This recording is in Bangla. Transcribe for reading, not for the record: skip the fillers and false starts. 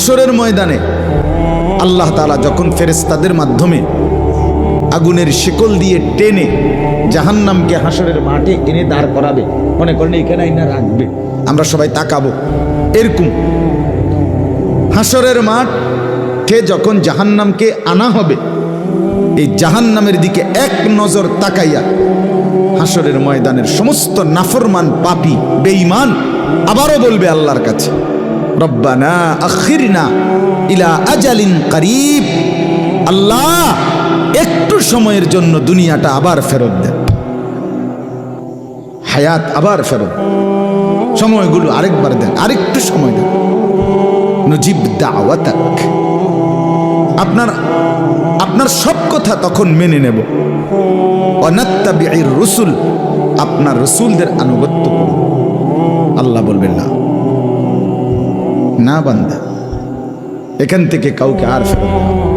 হাসরের ময়দানে আল্লাহ তাআলা যখন ফেরেশতাদের মাধ্যমে আগুনের শিকল দিয়ে টেনে জাহান্নামকে হাসরের মাঠে এনে দাঁড় করাবে, মনে করেন এখানে আইনা রাখবে, আমরা সবাই তাকাবো, এরকম হাসরের মাঠে যখন জাহান্নামকে আনা হবে, এই জাহান্নামের দিকে এক নজর তাকাইয়া হাসরের ময়দানের সমস্ত নাফরমান পাপী বেঈমান আবারও বলবে আল্লাহর কাছে, রব্বানা আখিরনা ইলা আজালিন করিব, আল্লাহ একটু সময়ের জন্য দুনিয়াটা আবার ফেরত দেন, হায়াত আবার ফেরত, সময়গুলো আরেকবার দেন, আরেকটু সময় দেন, নুজিব দাওয়াতাক, আপনার সব কথা তখন মেনে নেব, ওয়ানাত্তাবিউর রুসুল, আপনার রসুলদের আনুগত্য করব। আল্লাহ বলবেন না, না বান্দা, এখান থেকে কাউকে আর ফেরত দেওয়া